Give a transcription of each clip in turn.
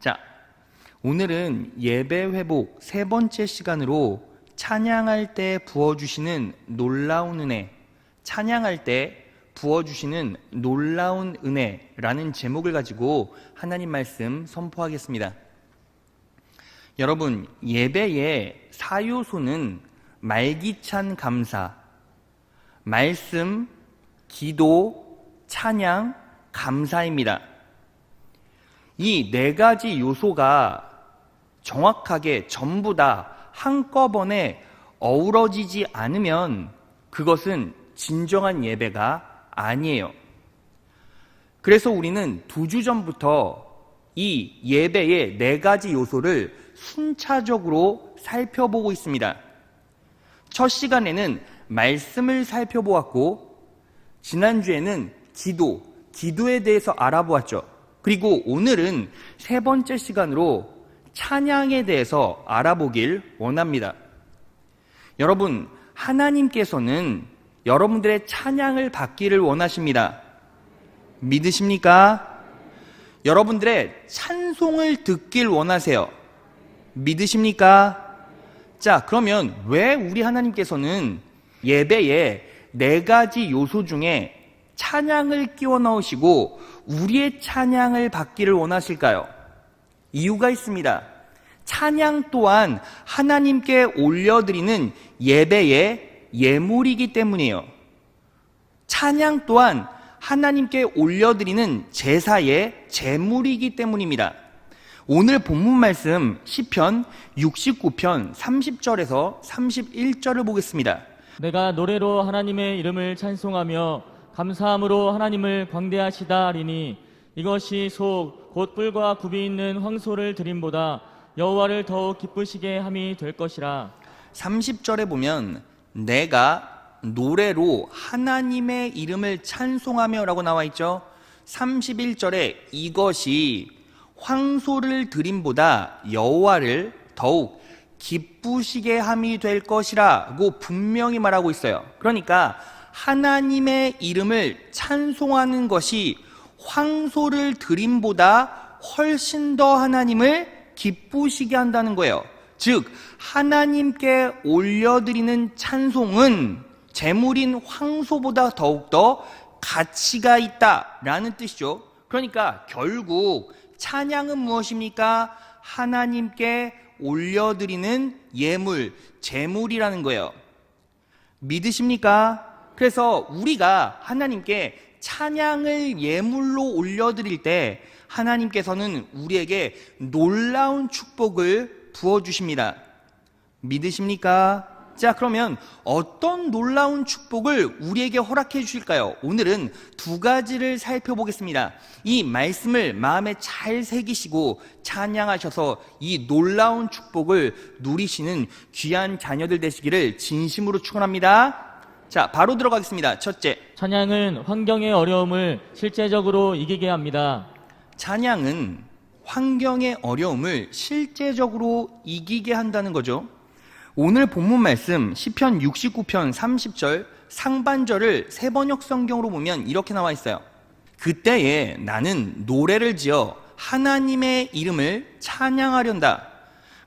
자, 오늘은 예배 회복 세 번째 시간으로 찬양할 때 부어주시는 놀라운 은혜, 찬양할 때 부어주시는 놀라운 은혜라는 제목을 가지고 하나님 말씀 선포하겠습니다. 여러분, 예배의 4요소는 말기찬 감사, 말씀, 기도, 찬양, 감사입니다. 이 네 가지 요소가 정확하게 전부 다 한꺼번에 어우러지지 않으면 그것은 진정한 예배가 아니에요. 그래서 우리는 2주 전부터 이 예배의 네 가지 요소를 순차적으로 살펴보고 있습니다. 첫 시간에는 말씀을 살펴보았고, 지난주에는 기도에 대해서 알아보았죠. 그리고 오늘은 세 번째 시간으로 찬양에 대해서 알아보길 원합니다. 여러분, 하나님께서는 여러분들의 찬양을 받기를 원하십니다. 믿으십니까? 여러분들의 찬송을 듣길 원하세요. 믿으십니까? 자, 그러면 왜 우리 하나님께서는 예배에 네 가지 요소 중에 찬양을 끼워 넣으시고 우리의 찬양을 받기를 원하실까요? 이유가 있습니다. 찬양 또한 하나님께 올려드리는 예배의 예물이기 때문이에요. 찬양 또한 하나님께 올려드리는 제사의 제물이기 때문입니다. 오늘 본문 말씀 시편 69편 30절에서 31절을 보겠습니다. 내가 노래로 하나님의 이름을 찬송하며 감사함으로 하나님을 광대하시다 하리니 이것이 곧 뿔과 굽이 있는 황소를 드림보다 여호와를 더욱 기쁘시게 함이 될 것이라. 30절에 보면 내가 노래로 하나님의 이름을 찬송하며 라고 나와 있죠. 31절에 이것이 황소를 드림보다 여호와를 더욱 기쁘시게 함이 될 것이라고 분명히 말하고 있어요. 그러니까 하나님의 이름을 찬송하는 것이 황소를 드림보다 훨씬 더 하나님을 기쁘시게 한다는 거예요. 즉, 하나님께 올려드리는 찬송은 제물인 황소보다 더욱더 가치가 있다라는 뜻이죠. 그러니까 결국 찬양은 무엇입니까? 하나님께 올려드리는 예물, 제물이라는 거예요. 믿으십니까? 그래서 우리가 하나님께 찬양을 예물로 올려드릴 때 하나님께서는 우리에게 놀라운 축복을 부어주십니다. 믿으십니까? 자, 그러면 어떤 놀라운 축복을 우리에게 허락해 주실까요? 오늘은 두 가지를 살펴보겠습니다. 이 말씀을 마음에 잘 새기시고 찬양하셔서 이 놀라운 축복을 누리시는 귀한 자녀들 되시기를 진심으로 축원합니다. 자, 바로 들어가겠습니다. 첫째, 찬양은 환경의 어려움을 실제적으로 이기게 합니다. 찬양은 환경의 어려움을 실제적으로 이기게 한다는 거죠. 오늘 본문 말씀 시편 69편 30절 상반절을 새번역 성경으로 보면 이렇게 나와 있어요. 그때에 나는 노래를 지어 하나님의 이름을 찬양하련다.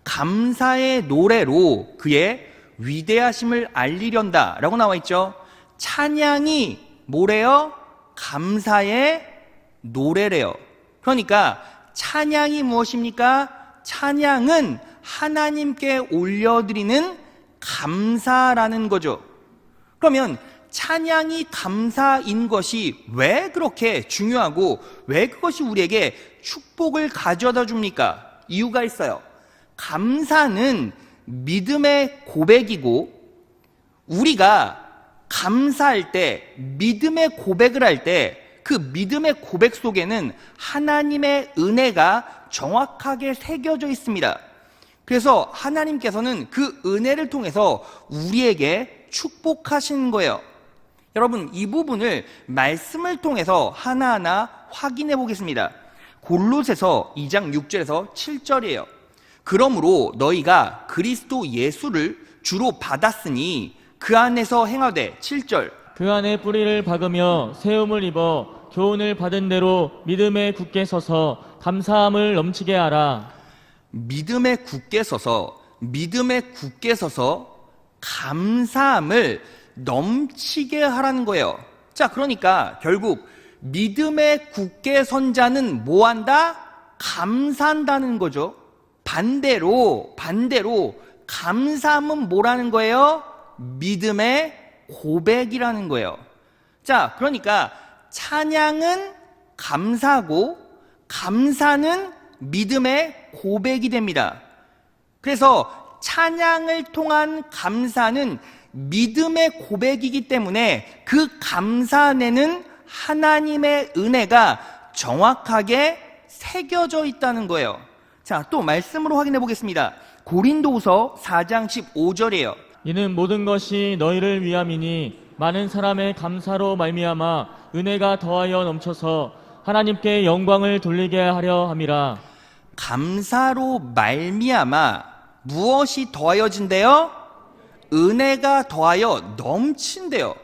감사의 노래로 그의 위대하심을 알리련다 라고 나와 있죠. 찬양이 뭐래요? 감사의 노래래요. 그러니까 찬양이 무엇입니까? 찬양은 하나님께 올려드리는 감사라는 거죠. 그러면 찬양이 감사인 것이 왜 그렇게 중요하고 왜 그것이 우리에게 축복을 가져다 줍니까? 이유가 있어요. 감사는 믿음의 고백이고, 우리가 감사할 때, 믿음의 고백을 할 때 그 믿음의 고백 속에는 하나님의 은혜가 정확하게 새겨져 있습니다. 그래서 하나님께서는 그 은혜를 통해서 우리에게 축복하시는 거예요. 여러분, 이 부분을 말씀을 통해서 하나하나 확인해 보겠습니다. 골로새서 2장 6절에서 7절이에요. 그러므로 너희가 그리스도 예수를 주로 받았으니 그 안에서 행하되 7절 그 안에 뿌리를 박으며 세움을 입어 교훈을 받은 대로 믿음에 굳게 서서 감사함을 넘치게 하라. 믿음에 굳게 서서 감사함을 넘치게 하라는 거예요. 자, 그러니까 결국 믿음에 굳게 선 자는 뭐 한다? 감사한다는 거죠. 반대로 감사함은 뭐라는 거예요? 믿음의 고백이라는 거예요. 자, 그러니까 찬양은 감사하고 감사는 믿음의 고백이 됩니다. 그래서 찬양을 통한 감사는 믿음의 고백이기 때문에 그 감사 안에는 하나님의 은혜가 정확하게 새겨져 있다는 거예요. 자, 또 말씀으로 확인해 보겠습니다. 고린도후서 4장 15절이에요. 이는 모든 것이 너희를 위함이니 많은 사람의 감사로 말미암아 은혜가 더하여 넘쳐서 하나님께 영광을 돌리게 하려 함이라. 감사로 말미암아 무엇이 더하여진대요? 은혜가 더하여 넘친대요.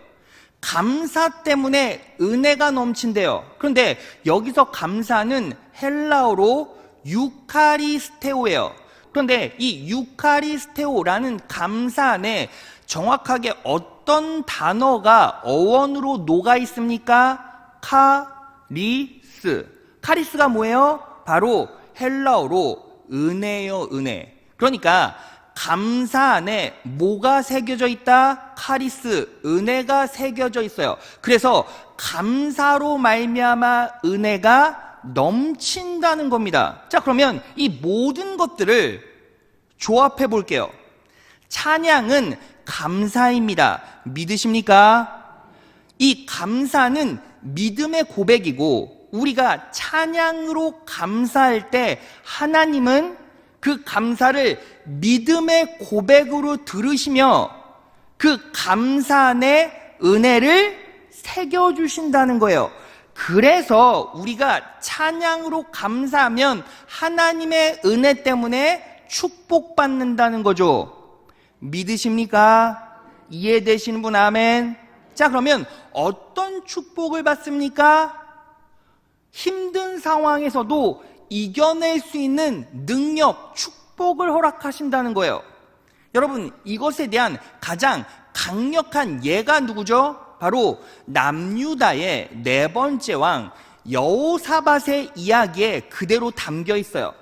감사 때문에 은혜가 넘친대요. 그런데 여기서 감사는 헬라어로 유카리스테오예요. 그런데 이 유카리스테오라는 감사 안에 정확하게 어떤 단어가 어원으로 녹아 있습니까? 카리스. 카리스가 뭐예요? 바로 헬라어로 은혜요, 은혜. 그러니까 감사 안에 뭐가 새겨져 있다? 카리스, 은혜가 새겨져 있어요. 그래서 감사로 말미암아 은혜가 넘친다는 겁니다. 자, 그러면 이 모든 것들을 조합해 볼게요. 찬양은 감사입니다. 믿으십니까? 이 감사는 믿음의 고백이고 우리가 찬양으로 감사할 때 하나님은 그 감사를 믿음의 고백으로 들으시며 그 감사 안에 은혜를 새겨주신다는 거예요. 그래서 우리가 찬양으로 감사하면 하나님의 은혜 때문에 축복받는다는 거죠. 믿으십니까? 이해되시는 분 아멘. 자, 그러면 어떤 축복을 받습니까? 힘든 상황에서도 이겨낼 수 있는 능력, 축복을 허락하신다는 거예요. 여러분, 이것에 대한 가장 강력한 예가 누구죠? 바로 남유다의 네 번째 왕 여호사밧의 이야기에 그대로 담겨 있어요.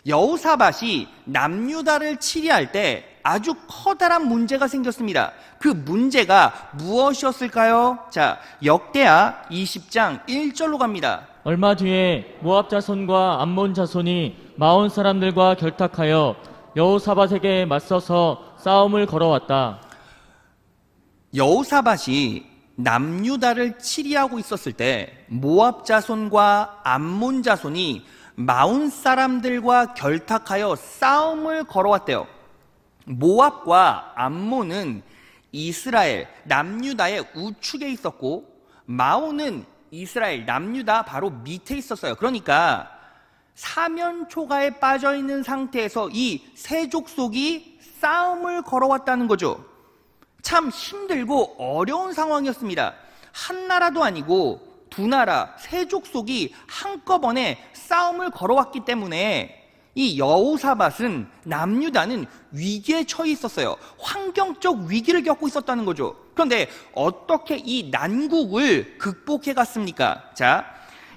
여호사밧이 남유다를 치리할 때 아주 커다란 문제가 생겼습니다. 그 문제가 무엇이었을까요? 자, 역대하 20장 1절로 갑니다. 얼마 뒤에 모압 자손과 암몬 자손이 마온 사람들과 결탁하여 여호사밧에게 맞서서 싸움을 걸어왔다. 여호사밧이 남유다를 치리하고 있었을 때 모압 자손과 암몬 자손이 마온 사람들과 결탁하여 싸움을 걸어왔대요. 모압과 암몬은 이스라엘 남유다의 우측에 있었고 마온은 이스라엘 남유다 바로 밑에 있었어요. 그러니까 사면초가에 빠져있는 상태에서 이 세 족속이 싸움을 걸어왔다는 거죠. 참 힘들고 어려운 상황이었습니다. 한 나라도 아니고 두 나라, 세 족속이 한꺼번에 싸움을 걸어왔기 때문에 이 여호사밧은 남유다는 위기에 처해 있었어요. 환경적 위기를 겪고 있었다는 거죠. 그런데 어떻게 이 난국을 극복해 갔습니까? 자,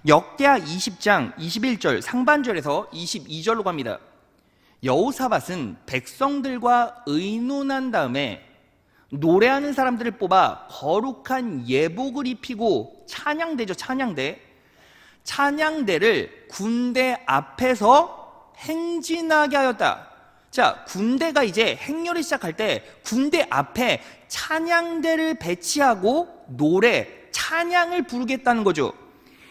역대하 20장 21절 상반절에서 22절로 갑니다. 여호사밧은 백성들과 의논한 다음에 노래하는 사람들을 뽑아 거룩한 예복을 입히고 찬양대죠, 찬양대. 찬양대를 군대 앞에서 행진하게 하였다. 자, 군대가 이제 행렬을 시작할 때 군대 앞에 찬양대를 배치하고 노래, 찬양을 부르겠다는 거죠.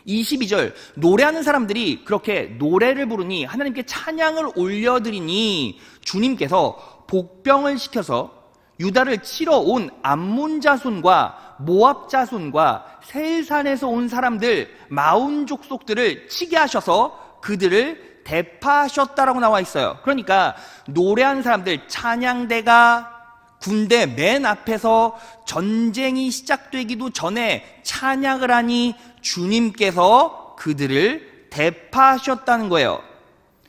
22절, 노래하는 사람들이 그렇게 노래를 부르니 하나님께 찬양을 올려드리니 주님께서 복병을 시켜서 유다를 치러 온 암몬 자손과 모압 자손과 세일산에서 온 사람들 마온 족속들을 치게 하셔서 그들을 대파하셨다라고 나와 있어요. 그러니까 노래하는 사람들 찬양대가 군대 맨 앞에서 전쟁이 시작되기도 전에 찬양을 하니 주님께서 그들을 대파하셨다는 거예요.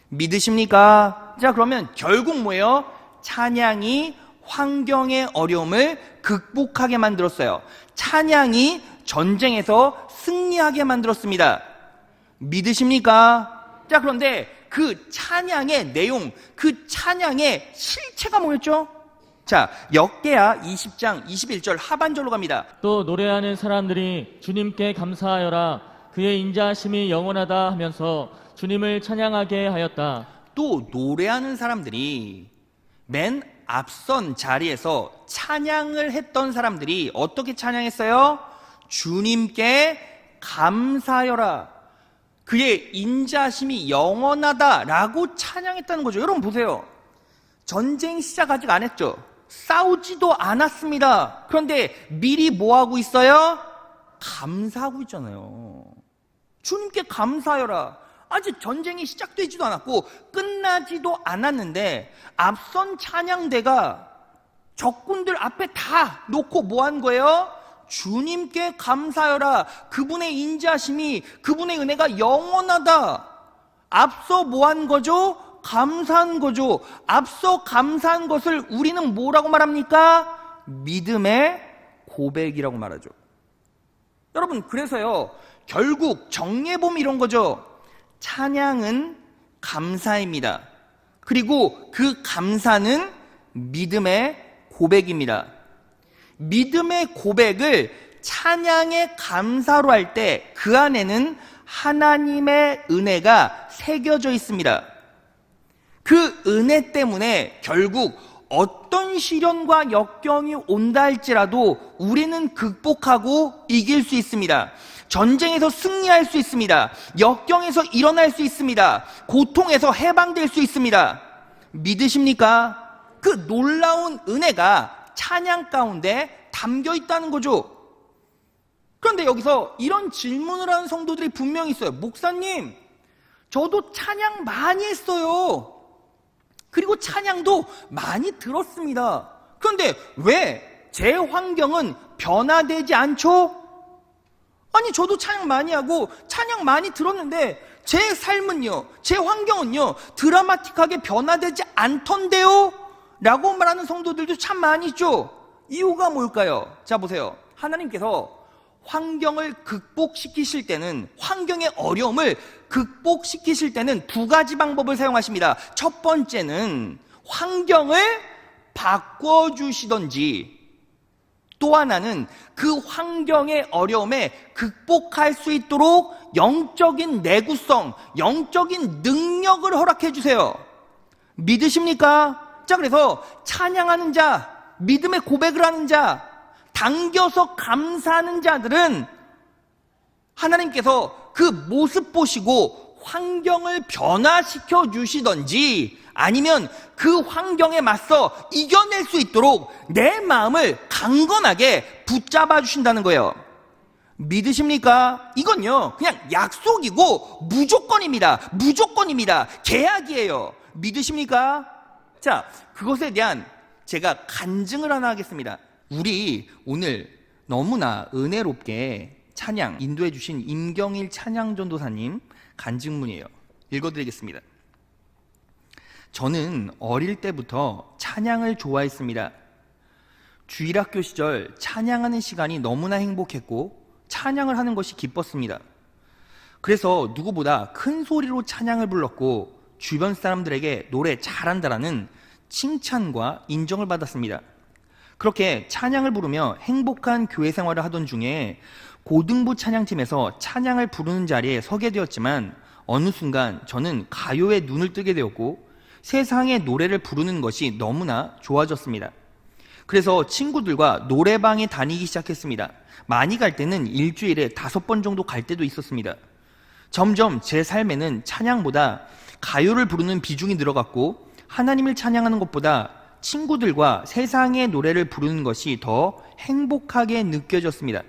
믿으십니까? 자, 그러면 결국 뭐예요? 찬양이 환경의 어려움을 극복하게 만들었어요. 찬양이 전쟁에서 승리하게 만들었습니다. 믿으십니까? 자, 그런데 그 찬양의 내용, 그 찬양의 실체가 뭐였죠? 자, 역대하 20장 21절 하반절로 갑니다. 또 노래하는 사람들이 주님께 감사하여라 그의 인자하심이 영원하다 하면서 주님을 찬양하게 하였다. 또 노래하는 사람들이 맨 앞선 자리에서 찬양을 했던 사람들이 어떻게 찬양했어요? 주님께 감사하여라 그의 인자심이 영원하다라고 찬양했다는 거죠. 여러분 보세요. 전쟁 시작 아직 안 했죠. 싸우지도 않았습니다. 그런데 미리 뭐 하고 있어요? 감사하고 있잖아요. 주님께 감사하여라. 아직 전쟁이 시작되지도 않았고 끝나지도 않았는데 앞선 찬양대가 적군들 앞에 다 놓고 뭐 한 거예요? 주님께 감사하여라. 그분의 인자심이, 그분의 은혜가 영원하다. 앞서 뭐 한 거죠? 감사한 거죠. 앞서 감사한 것을 우리는 뭐라고 말합니까? 믿음의 고백이라고 말하죠. 여러분, 그래서요, 결국 정리해보면 이런 거죠. 찬양은 감사입니다. 그리고 그 감사는 믿음의 고백입니다. 믿음의 고백을 찬양의 감사로 할 때 그 안에는 하나님의 은혜가 새겨져 있습니다. 그 은혜 때문에 결국 어떤 시련과 역경이 온다 할지라도 우리는 극복하고 이길 수 있습니다. 전쟁에서 승리할 수 있습니다. 역경에서 일어날 수 있습니다. 고통에서 해방될 수 있습니다. 믿으십니까? 그 놀라운 은혜가 찬양 가운데 담겨 있다는 거죠. 그런데 여기서 이런 질문을 하는 성도들이 분명히 있어요. 목사님, 저도 찬양 많이 했어요. 그리고 찬양도 많이 들었습니다. 그런데 왜 제 환경은 변화되지 않죠? 아니, 저도 찬양 많이 하고 찬양 많이 들었는데 제 삶은요, 제 환경은요 드라마틱하게 변화되지 않던데요? 라고 말하는 성도들도 참 많이 있죠. 이유가 뭘까요? 자, 보세요. 하나님께서 환경을 극복시키실 때는, 환경의 어려움을 극복시키실 때는 두 가지 방법을 사용하십니다. 첫 번째는 환경을 바꿔주시던지, 또 하나는 그 환경의 어려움에 극복할 수 있도록 영적인 내구성, 영적인 능력을 허락해 주세요. 믿으십니까? 자, 그래서 찬양하는 자, 믿음의 고백을 하는 자, 당겨서 감사하는 자들은 하나님께서 그 모습 보시고 환경을 변화시켜 주시던지 아니면 그 환경에 맞서 이겨낼 수 있도록 내 마음을 강건하게 붙잡아 주신다는 거예요. 믿으십니까? 이건요, 그냥 약속이고 무조건입니다. 무조건입니다. 계약이에요. 믿으십니까? 자, 그것에 대한 제가 간증을 하나 하겠습니다. 우리 오늘 너무나 은혜롭게 찬양 인도해 주신 임경일 찬양전도사님 간증문이에요. 읽어드리겠습니다. 저는 어릴 때부터 찬양을 좋아했습니다. 주일학교 시절 찬양하는 시간이 너무나 행복했고 찬양을 하는 것이 기뻤습니다. 그래서 누구보다 큰 소리로 찬양을 불렀고 주변 사람들에게 노래 잘한다라는 칭찬과 인정을 받았습니다. 그렇게 찬양을 부르며 행복한 교회 생활을 하던 중에 고등부 찬양팀에서 찬양을 부르는 자리에 서게 되었지만 어느 순간 저는 가요에 눈을 뜨게 되었고 세상의 노래를 부르는 것이 너무나 좋아졌습니다. 그래서 친구들과 노래방에 다니기 시작했습니다. 많이 갈 때는 일주일에 5번 정도 갈 때도 있었습니다. 점점 제 삶에는 찬양보다 가요를 부르는 비중이 늘어갔고 하나님을 찬양하는 것보다 친구들과 세상의 노래를 부르는 것이 더 행복하게 느껴졌습니다.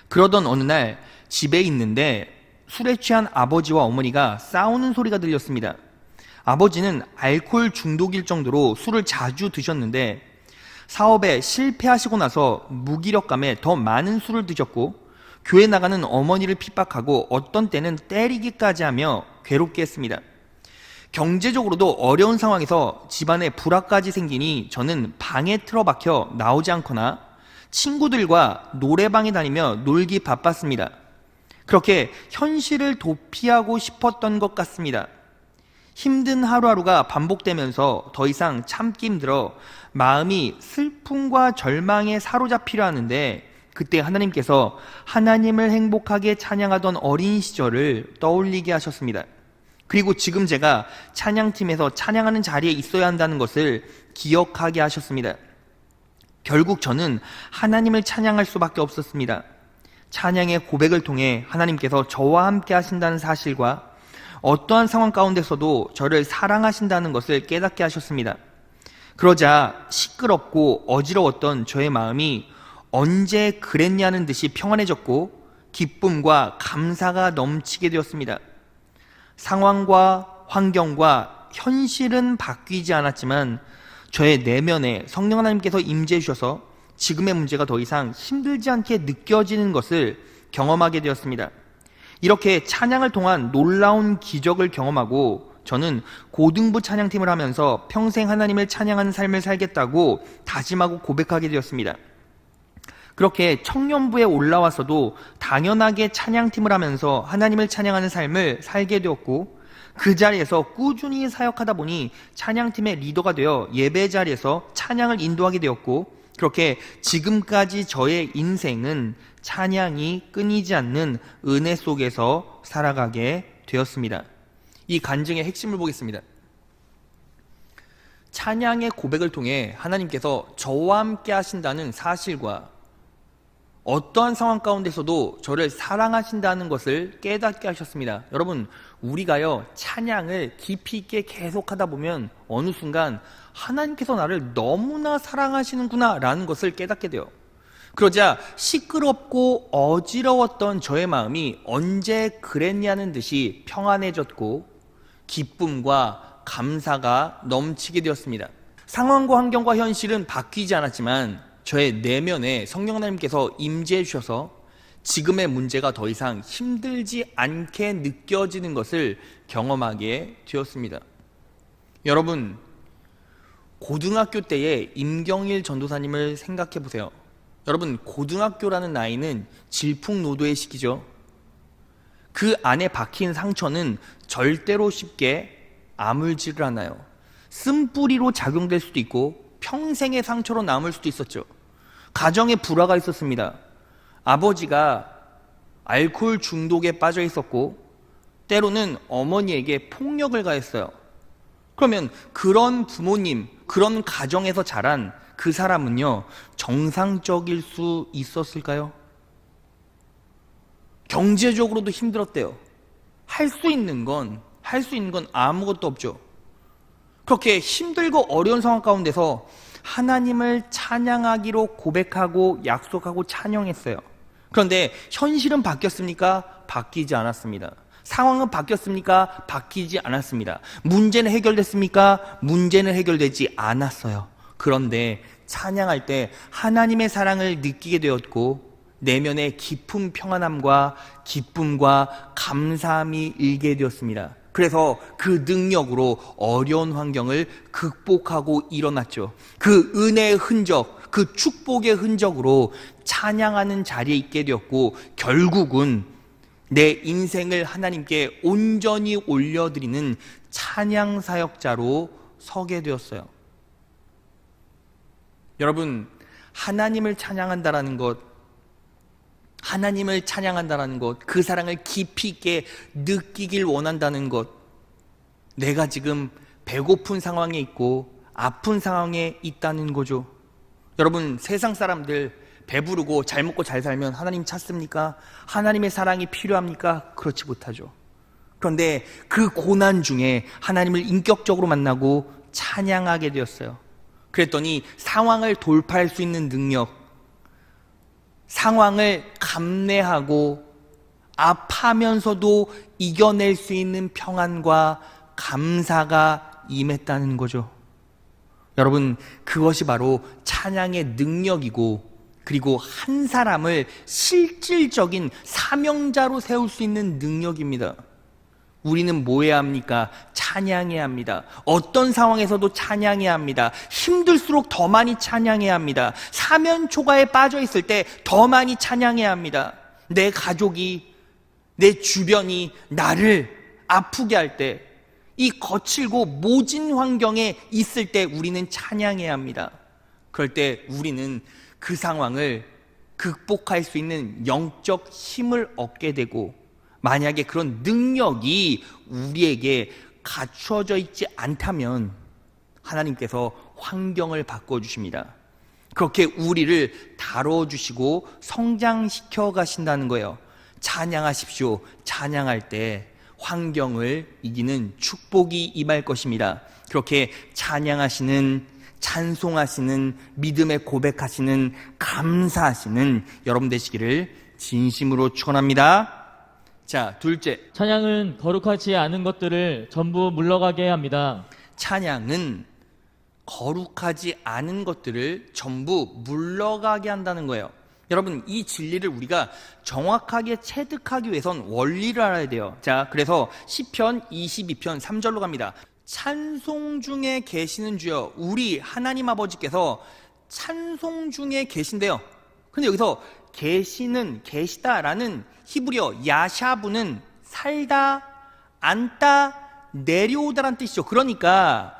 그러던 어느 날 집에 있는데 술에 취한 아버지와 어머니가 싸우는 소리가 들렸습니다. 아버지는 알코올 중독일 정도로 술을 자주 드셨는데 사업에 실패하시고 나서 무기력감에 더 많은 술을 드셨고 교회 나가는 어머니를 핍박하고 어떤 때는 때리기까지 하며 괴롭게 했습니다. 경제적으로도 어려운 상황에서 집안에 불화까지 생기니 저는 방에 틀어박혀 나오지 않거나 친구들과 노래방에 다니며 놀기 바빴습니다. 그렇게 현실을 도피하고 싶었던 것 같습니다. 힘든 하루하루가 반복되면서 더 이상 참기 힘들어 마음이 슬픔과 절망에 사로잡히려 하는데 그때 하나님께서 하나님을 행복하게 찬양하던 어린 시절을 떠올리게 하셨습니다. 그리고 지금 제가 찬양팀에서 찬양하는 자리에 있어야 한다는 것을 기억하게 하셨습니다. 결국 저는 하나님을 찬양할 수밖에 없었습니다. 찬양의 고백을 통해 하나님께서 저와 함께 하신다는 사실과 어떠한 상황 가운데서도 저를 사랑하신다는 것을 깨닫게 하셨습니다. 그러자 시끄럽고 어지러웠던 저의 마음이 언제 그랬냐는 듯이 평안해졌고 기쁨과 감사가 넘치게 되었습니다. 상황과 환경과 현실은 바뀌지 않았지만 저의 내면에 성령 하나님께서 임재해 주셔서 지금의 문제가 더 이상 힘들지 않게 느껴지는 것을 경험하게 되었습니다. 이렇게 찬양을 통한 놀라운 기적을 경험하고 저는 고등부 찬양팀을 하면서 평생 하나님을 찬양하는 삶을 살겠다고 다짐하고 고백하게 되었습니다. 그렇게 청년부에 올라와서도 당연하게 찬양팀을 하면서 하나님을 찬양하는 삶을 살게 되었고 그 자리에서 꾸준히 사역하다 보니 찬양팀의 리더가 되어 예배 자리에서 찬양을 인도하게 되었고 그렇게 지금까지 저의 인생은 찬양이 끊이지 않는 은혜 속에서 살아가게 되었습니다. 이 간증의 핵심을 보겠습니다. 찬양의 고백을 통해 하나님께서 저와 함께 하신다는 사실과 어떠한 상황 가운데서도 저를 사랑하신다는 것을 깨닫게 하셨습니다. 여러분, 우리가요 찬양을 깊이 있게 계속하다 보면 어느 순간 하나님께서 나를 너무나 사랑하시는구나 라는 것을 깨닫게 돼요. 그러자 시끄럽고 어지러웠던 저의 마음이 언제 그랬냐는 듯이 평안해졌고 기쁨과 감사가 넘치게 되었습니다. 상황과 환경과 현실은 바뀌지 않았지만 저의 내면에 성령 하나님께서 임재해 주셔서 지금의 문제가 더 이상 힘들지 않게 느껴지는 것을 경험하게 되었습니다. 여러분, 고등학교 때의 임경일 전도사님을 생각해 보세요. 여러분, 고등학교라는 나이는 질풍노도의 시기죠. 그 안에 박힌 상처는 절대로 쉽게 아물지를 않아요. 쓴뿌리로 작용될 수도 있고 평생의 상처로 남을 수도 있었죠. 가정에 불화가 있었습니다. 아버지가 알코올 중독에 빠져 있었고 때로는 어머니에게 폭력을 가했어요. 그러면 그런 부모님, 그런 가정에서 자란 그 사람은요 정상적일 수 있었을까요? 경제적으로도 힘들었대요. 할 수 있는 건 아무것도 없죠. 그렇게 힘들고 어려운 상황 가운데서 하나님을 찬양하기로 고백하고 약속하고 찬양했어요. 그런데 현실은 바뀌었습니까? 바뀌지 않았습니다. 상황은 바뀌었습니까? 바뀌지 않았습니다. 문제는 해결됐습니까? 문제는 해결되지 않았어요. 그런데 찬양할 때 하나님의 사랑을 느끼게 되었고 내면의 깊은 평안함과 기쁨과 감사함이 일게 되었습니다. 그래서 그 능력으로 어려운 환경을 극복하고 일어났죠. 그 은혜의 흔적, 그 축복의 흔적으로 찬양하는 자리에 있게 되었고 결국은 내 인생을 하나님께 온전히 올려드리는 찬양 사역자로 서게 되었어요. 여러분, 하나님을 찬양한다라는 것, 그 사랑을 깊이 있게 느끼길 원한다는 것, 내가 지금 배고픈 상황에 있고 아픈 상황에 있다는 거죠. 여러분, 세상 사람들 배부르고 잘 먹고 잘 살면 하나님 찾습니까? 하나님의 사랑이 필요합니까? 그렇지 못하죠. 그런데 그 고난 중에 하나님을 인격적으로 만나고 찬양하게 되었어요. 그랬더니 상황을 돌파할 수 있는 능력, 상황을 감내하고 아파하면서도 이겨낼 수 있는 평안과 감사가 임했다는 거죠. 여러분, 그것이 바로 찬양의 능력이고, 그리고 한 사람을 실질적인 사명자로 세울 수 있는 능력입니다. 우리는 뭐 해야 합니까? 찬양해야 합니다. 어떤 상황에서도 찬양해야 합니다. 힘들수록 더 많이 찬양해야 합니다. 사면 초가에 빠져 있을 때 더 많이 찬양해야 합니다. 내 가족이, 내 주변이 나를 아프게 할 때, 이 거칠고 모진 환경에 있을 때 우리는 찬양해야 합니다. 그럴 때 우리는 그 상황을 극복할 수 있는 영적 힘을 얻게 되고, 만약에 그런 능력이 우리에게 갖추어져 있지 않다면 하나님께서 환경을 바꿔주십니다. 그렇게 우리를 다뤄주시고 성장시켜 가신다는 거예요. 찬양하십시오. 찬양할 때 환경을 이기는 축복이 임할 것입니다. 그렇게 찬양하시는, 찬송하시는, 믿음의 고백하시는, 감사하시는 여러분 되시기를 진심으로 축원합니다. 자, 둘째, 찬양은 거룩하지 않은 것들을 전부 물러가게 합니다. 찬양은 거룩하지 않은 것들을 전부 물러가게 한다는 거예요. 여러분, 이 진리를 우리가 정확하게 체득하기 위해선 원리를 알아야 돼요. 자, 그래서 시편 22편 3절로 갑니다. 찬송 중에 계시는 주여, 우리 하나님 아버지께서 찬송 중에 계신데요. 근데 여기서 계시는, 계시다라는 히브리어 야샤브는 살다, 앉다, 내려오다라는 뜻이죠. 그러니까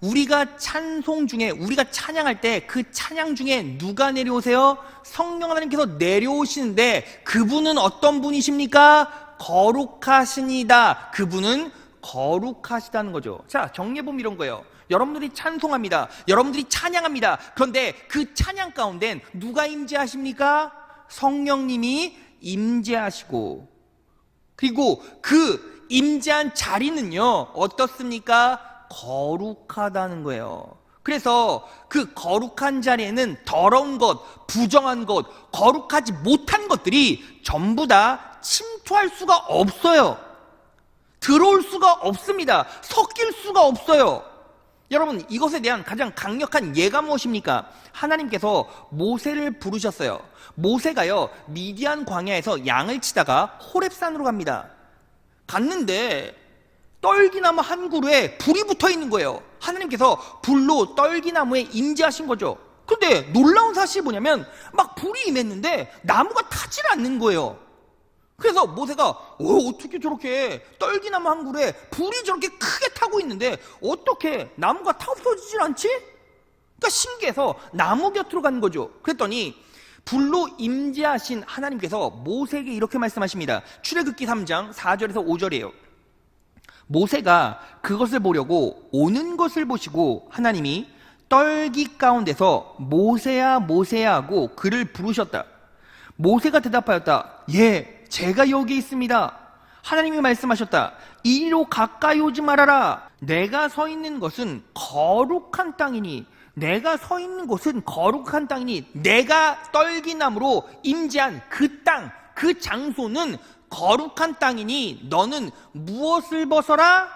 우리가 찬송 중에, 우리가 찬양할 때 그 찬양 중에 누가 내려오세요? 성령 하나님께서 내려오시는데 그분은 어떤 분이십니까? 거룩하시니다. 그분은 거룩하시다는 거죠. 자, 정리해보면 이런 거예요. 여러분들이 찬송합니다. 여러분들이 찬양합니다. 그런데 그 찬양 가운데 누가 임재하십니까? 성령님이 임재하시고, 그리고 그 임재한 자리는요 어떻습니까? 거룩하다는 거예요. 그래서 그 거룩한 자리에는 더러운 것, 부정한 것, 거룩하지 못한 것들이 전부 다 침투할 수가 없어요. 들어올 수가 없습니다. 섞일 수가 없어요. 여러분, 이것에 대한 가장 강력한 예가 무엇입니까? 하나님께서 모세를 부르셨어요. 모세가요 미디안 광야에서 양을 치다가 호렙산으로 갑니다. 갔는데 떨기나무 한 그루에 불이 붙어 있는 거예요. 하나님께서 불로 떨기나무에 임재하신 거죠. 근데 놀라운 사실이 뭐냐면 막 불이 임했는데 나무가 타질 않는 거예요. 그래서 모세가 어떻게 저렇게 떨기나무 한 그루에 불이 저렇게 크게 타고 있는데 어떻게 나무가 타 없어지질 않지? 그러니까 신기해서 나무 곁으로 간 거죠. 그랬더니 불로 임재하신 하나님께서 모세에게 이렇게 말씀하십니다. 출애굽기 3장 4절에서 5절이에요. 모세가 그것을 보려고 오는 것을 보시고 하나님이 떨기 가운데서 모세야 모세야 하고 그를 부르셨다. 모세가 대답하였다. 예, 제가 여기 있습니다. 하나님이 말씀하셨다. 이리로 가까이 오지 말아라. 내가 서 있는 것은 거룩한 땅이니, 내가 서 있는 곳은 거룩한 땅이니, 내가 떨기나무로 임재한 그 땅, 그 장소는 거룩한 땅이니 너는 무엇을 벗어라?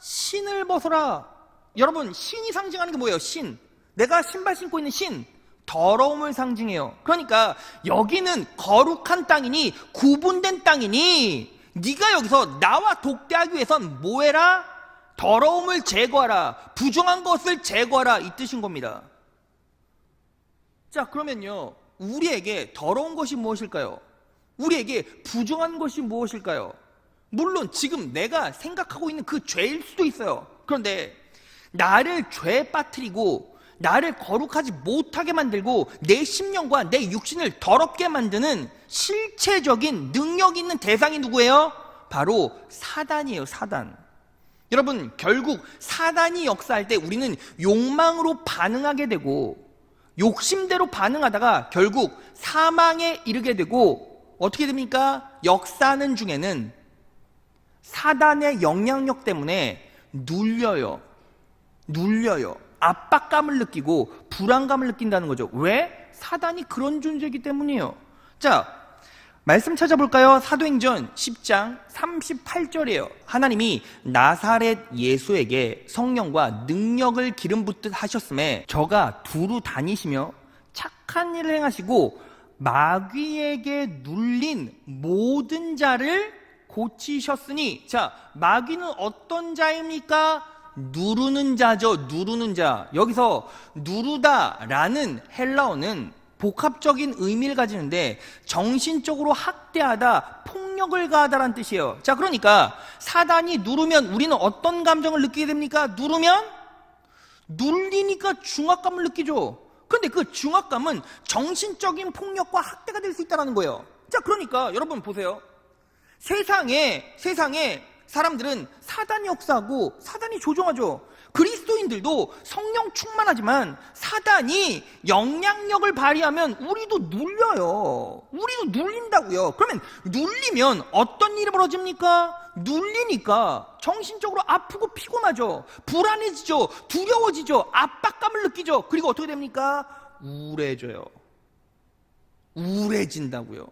신을 벗어라. 여러분, 신이 상징하는 게 뭐예요? 신. 내가 신발 신고 있는 신. 더러움을 상징해요. 그러니까 여기는 거룩한 땅이니, 구분된 땅이니 네가 여기서 나와 독대하기 위해선 뭐 해라? 더러움을 제거하라. 부정한 것을 제거하라. 이 뜻인 겁니다. 자, 그러면요, 우리에게 더러운 것이 무엇일까요? 우리에게 부정한 것이 무엇일까요? 물론 지금 내가 생각하고 있는 그 죄일 수도 있어요. 그런데 나를 죄에 빠뜨리고 나를 거룩하지 못하게 만들고 내 심령과 내 육신을 더럽게 만드는 실체적인 능력 있는 대상이 누구예요? 바로 사단이에요. 사단. 여러분, 결국 사단이 역사할 때 우리는 욕망으로 반응하게 되고 욕심대로 반응하다가 결국 사망에 이르게 되고, 어떻게 됩니까? 역사하는 중에는 사단의 영향력 때문에 눌려요. 압박감을 느끼고 불안감을 느낀다는 거죠. 왜? 사단이 그런 존재이기 때문이에요. 자, 말씀 찾아볼까요? 사도행전 10장 38절이에요. 하나님이 나사렛 예수에게 성령과 능력을 기름 붓듯 하셨음에 저가 두루 다니시며 착한 일을 행하시고 마귀에게 눌린 모든 자를 고치셨으니, 자, 마귀는 어떤 자입니까? 누르는 자죠. 누르는 자. 여기서 누르다라는 헬라어는 복합적인 의미를 가지는데 정신적으로 학대하다, 폭력을 가하다라는 뜻이에요. 자, 그러니까 사단이 누르면 우리는 어떤 감정을 느끼게 됩니까? 누르면 눌리니까 중압감을 느끼죠. 그런데 그 중압감은 정신적인 폭력과 학대가 될 수 있다는 거예요. 자, 그러니까 여러분 보세요. 세상에 사람들은 사단이 역사하고 사단이 조종하죠. 그리스도인들도 성령 충만하지만 사단이 영향력을 발휘하면 우리도 눌려요. 우리도 눌린다고요. 그러면 눌리면 어떤 일이 벌어집니까? 눌리니까 정신적으로 아프고 피곤하죠. 불안해지죠. 두려워지죠. 압박감을 느끼죠. 그리고 어떻게 됩니까? 우울해져요. 우울해진다고요.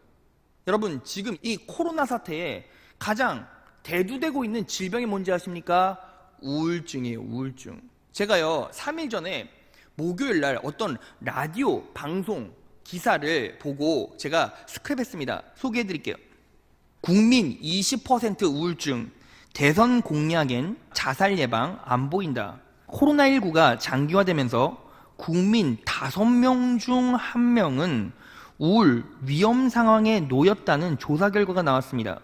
여러분, 지금 이 코로나 사태에 가장 대두되고 있는 질병이 뭔지 아십니까? 우울증이에요. 우울증. 제가요 3일 전에 목요일 날 어떤 라디오 방송 기사를 보고 제가 스크랩했습니다. 소개해 드릴게요. 국민 20% 우울증, 대선 공약엔 자살 예방 안 보인다. 코로나19가 장기화되면서 국민 5명 중 1명은 우울 위험 상황에 놓였다는 조사 결과가 나왔습니다.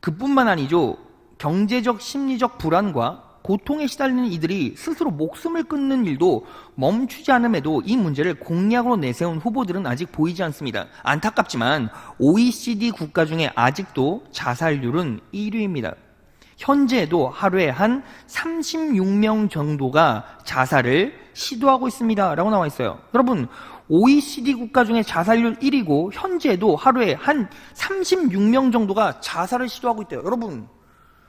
그뿐만 아니죠. 경제적 심리적 불안과 고통에 시달리는 이들이 스스로 목숨을 끊는 일도 멈추지 않음에도 이 문제를 공약으로 내세운 후보들은 아직 보이지 않습니다. 안타깝지만 OECD 국가 중에 아직도 자살률은 1위입니다. 현재에도 하루에 한 36명 정도가 자살을 시도하고 있습니다 라고 나와 있어요. 여러분, OECD 국가 중에 자살률 1위고 현재에도 하루에 한 36명 정도가 자살을 시도하고 있대요. 여러분,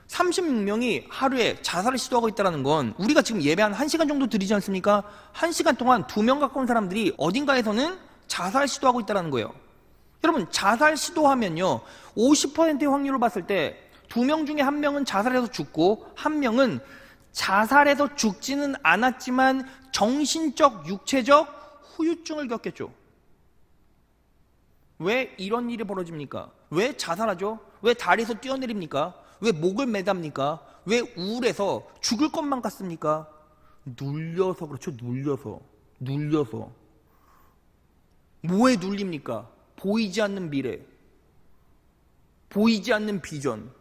36명이 하루에 자살을 시도하고 있다는 건 우리가 지금 예배 한 1시간 정도 드리지 않습니까? 1시간 동안 2명 가까운 사람들이 어딘가에서는 자살 시도하고 있다는 거예요. 여러분, 자살 시도하면요 50%의 확률로 봤을 때 2명 중에 1명은 자살해서 죽고 1명은 자살해서 죽지는 않았지만 정신적, 육체적 후유증을 겪겠죠. 왜 이런 일이 벌어집니까? 왜 자살하죠? 왜 다리에서 뛰어내립니까? 왜 목을 매답니까? 왜 우울해서 죽을 것만 같습니까? 눌려서 그렇죠. 눌려서 뭐에 눌립니까? 보이지 않는 미래, 보이지 않는 비전,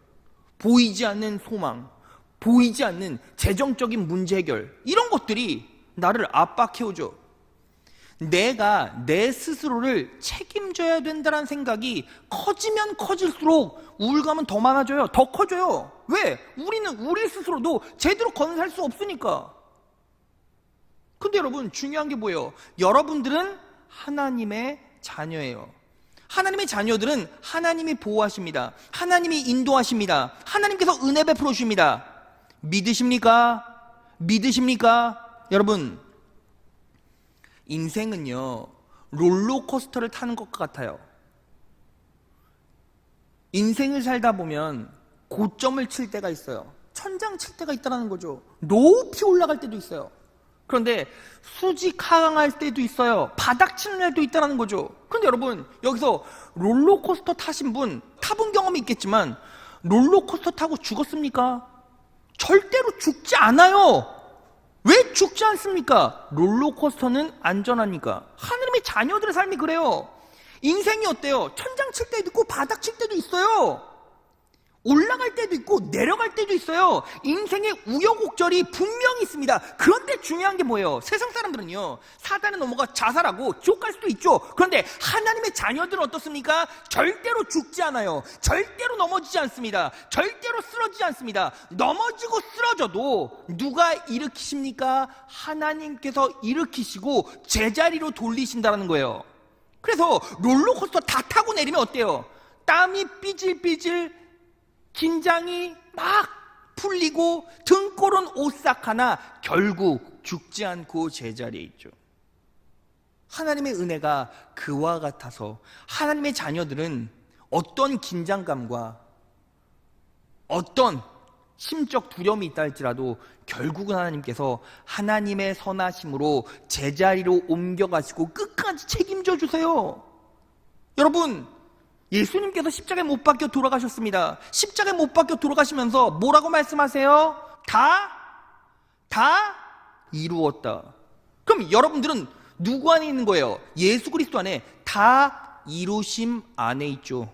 보이지 않는 소망, 보이지 않는 재정적인 문제 해결, 이런 것들이 나를 압박해오죠. 내가 내 스스로를 책임져야 된다는 생각이 커지면 커질수록 우울감은 더 많아져요. 더 커져요. 왜? 우리는 우리 스스로도 제대로 건설 수 없으니까. 근데 여러분, 중요한 게 뭐예요? 여러분들은 하나님의 자녀예요. 하나님의 자녀들은 하나님이 보호하십니다. 하나님이 인도하십니다. 하나님께서 은혜 베풀어 주십니다. 믿으십니까? 여러분, 인생은요 롤러코스터를 타는 것 같아요. 인생을 살다 보면 고점을 칠 때가 있어요. 천장 칠 때가 있다는 거죠. 높이 올라갈 때도 있어요. 그런데 수직 하강할 때도 있어요. 바닥 치는 날도 있다는 거죠. 그런데 여러분, 여기서 롤러코스터 타신 분, 타본 경험이 있겠지만 롤러코스터 타고 죽었습니까? 절대로 죽지 않아요. 왜 죽지 않습니까? 롤러코스터는 안전하니까. 하나님의 자녀들의 삶이 그래요. 인생이 어때요? 천장 칠 때도 있고 바닥 칠 때도 있어요. 올라갈 때도 있고 내려갈 때도 있어요. 인생의 우여곡절이 분명히 있습니다. 그런데 중요한 게 뭐예요? 세상 사람들은요 사단에 넘어가 자살하고 지옥 갈 수도 있죠. 그런데 하나님의 자녀들은 어떻습니까? 절대로 죽지 않아요. 절대로 넘어지지 않습니다. 절대로 쓰러지지 않습니다. 넘어지고 쓰러져도 누가 일으키십니까? 하나님께서 일으키시고 제자리로 돌리신다는 거예요. 그래서 롤러코스터 다 타고 내리면 어때요? 땀이 삐질삐질, 긴장이 막 풀리고 등골은 오싹하나 결국 죽지 않고 제자리에 있죠. 하나님의 은혜가 그와 같아서 하나님의 자녀들은 어떤 긴장감과 어떤 심적 두려움이 있다 할지라도 결국은 하나님께서 하나님의 선하심으로 제자리로 옮겨가시고 끝까지 책임져 주세요. 여러분, 예수님께서 십자가에 못 박혀 돌아가셨습니다. 십자가에 못 박혀 돌아가시면서 뭐라고 말씀하세요? 다 이루었다. 그럼 여러분들은 누구 안에 있는 거예요? 예수 그리스도 안에 다 이루심 안에 있죠.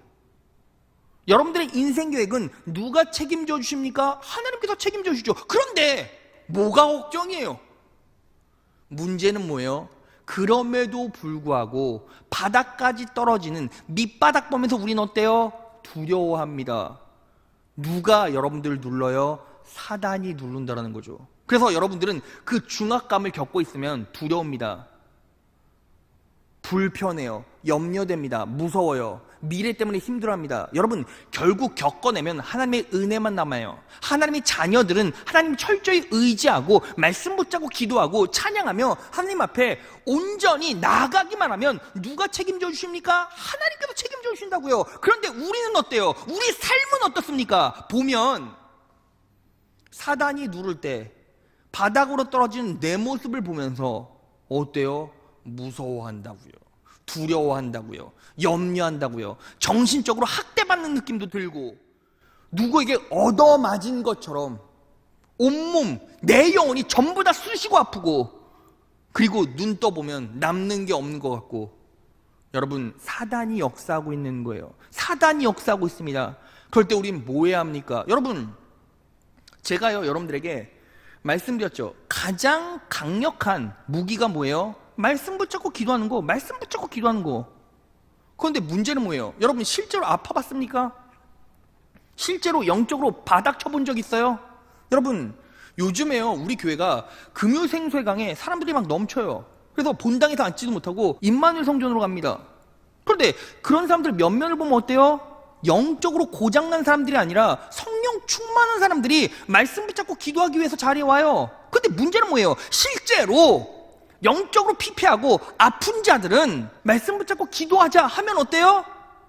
여러분들의 인생 계획은 누가 책임져 주십니까? 하나님께서 책임져 주시죠. 그런데 뭐가 걱정이에요? 문제는 뭐예요? 그럼에도 불구하고 바닥까지 떨어지는 밑바닥 보면서 우리는 어때요? 두려워합니다. 누가 여러분들을 눌러요? 사단이 누른다는 거죠. 그래서 여러분들은 그 중압감을 겪고 있으면 두려웁니다. 불편해요. 염려됩니다. 무서워요. 미래 때문에 힘들어합니다. 여러분, 결국 겪어내면 하나님의 은혜만 남아요. 하나님의 자녀들은 하나님 철저히 의지하고 말씀 붙잡고 기도하고 찬양하며 하나님 앞에 온전히 나아가기만 하면 누가 책임져 주십니까? 하나님께서 책임져 주신다고요. 그런데 우리는 어때요? 우리 삶은 어떻습니까? 보면 사단이 누를 때 바닥으로 떨어지는 내 모습을 보면서 어때요? 무서워한다고요. 두려워한다고요. 염려한다고요. 정신적으로 학대받는 느낌도 들고 누구에게 얻어맞은 것처럼 온몸, 내 영혼이 전부 다 쑤시고 아프고 그리고 눈 떠보면 남는 게 없는 것 같고 여러분, 사단이 역사하고 있는 거예요. 사단이 역사하고 있습니다. 그럴 때 우린 뭐 해야 합니까? 여러분, 제가요 여러분들에게 말씀드렸죠. 가장 강력한 무기가 뭐예요? 말씀 붙잡고 기도하는 거. 말씀 붙잡고 기도하는 거. 그런데 문제는 뭐예요? 여러분 실제로 아파봤습니까? 실제로 영적으로 바닥 쳐본 적 있어요? 여러분, 요즘에요 우리 교회가 금요생수회강에 사람들이 막 넘쳐요. 그래서 본당에서 앉지도 못하고 임마누엘 성전으로 갑니다. 그런데 그런 사람들 면면을 보면 어때요? 영적으로 고장난 사람들이 아니라 성령 충만한 사람들이 말씀 붙잡고 기도하기 위해서 자리에 와요. 근데 문제는 뭐예요? 실제로 영적으로 피폐하고 아픈 자들은 말씀 붙잡고 기도하자 하면 어때요?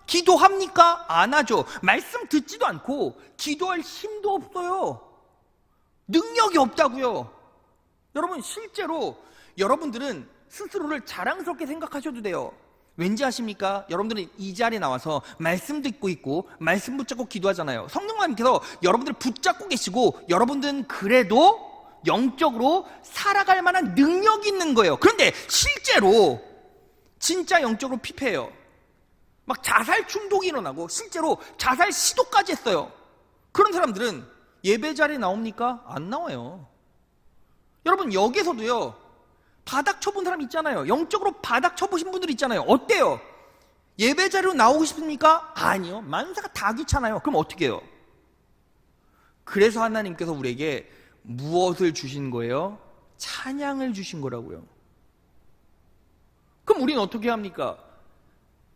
기도합니까? 안 하죠. 말씀 듣지도 않고 기도할 힘도 없어요. 능력이 없다고요. 여러분, 실제로 여러분들은 스스로를 자랑스럽게 생각하셔도 돼요. 왠지 아십니까? 여러분들은 이 자리에 나와서 말씀 듣고 있고 말씀 붙잡고 기도하잖아요. 성령님께서 여러분들을 붙잡고 계시고 여러분들은 그래도 영적으로 살아갈 만한 능력이 있는 거예요. 그런데 실제로 진짜 영적으로 피폐해요. 막 자살 충동이 일어나고 실제로 자살 시도까지 했어요. 그런 사람들은 예배 자리에 나옵니까? 안 나와요. 여러분, 여기서도요 바닥 쳐본 사람 있잖아요. 영적으로 바닥 쳐보신 분들 있잖아요. 어때요? 예배 자리로 나오고 싶습니까? 아니요. 만사가 다 귀찮아요. 그럼 어떻게 해요? 그래서 하나님께서 우리에게 무엇을 주신 거예요? 찬양을 주신 거라고요. 그럼 우리는 어떻게 합니까?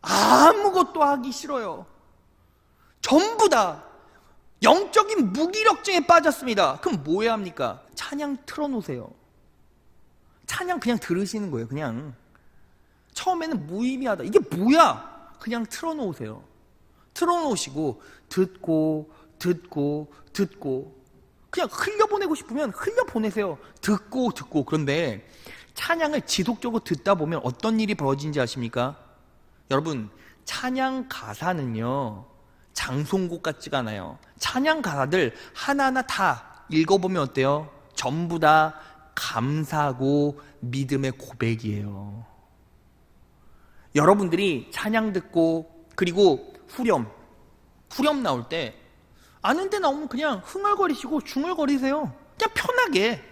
아무것도 하기 싫어요. 전부 다 영적인 무기력증에 빠졌습니다. 그럼 뭐 해야 합니까? 찬양 틀어놓으세요. 찬양 그냥 들으시는 거예요. 그냥 처음에는 무의미하다, 이게 뭐야? 그냥 틀어놓으세요. 틀어놓으시고 듣고 그냥 흘려보내고 싶으면 흘려보내세요. 듣고 그런데 찬양을 지속적으로 듣다 보면 어떤 일이 벌어지는지 아십니까? 여러분, 찬양 가사는요 장송곡 같지가 않아요. 찬양 가사들 하나하나 다 읽어보면 어때요? 전부 다 감사하고 믿음의 고백이에요. 여러분들이 찬양 듣고 그리고 후렴 나올 때 아는 데 나오면 그냥 흥얼거리시고 중얼거리세요. 그냥 편하게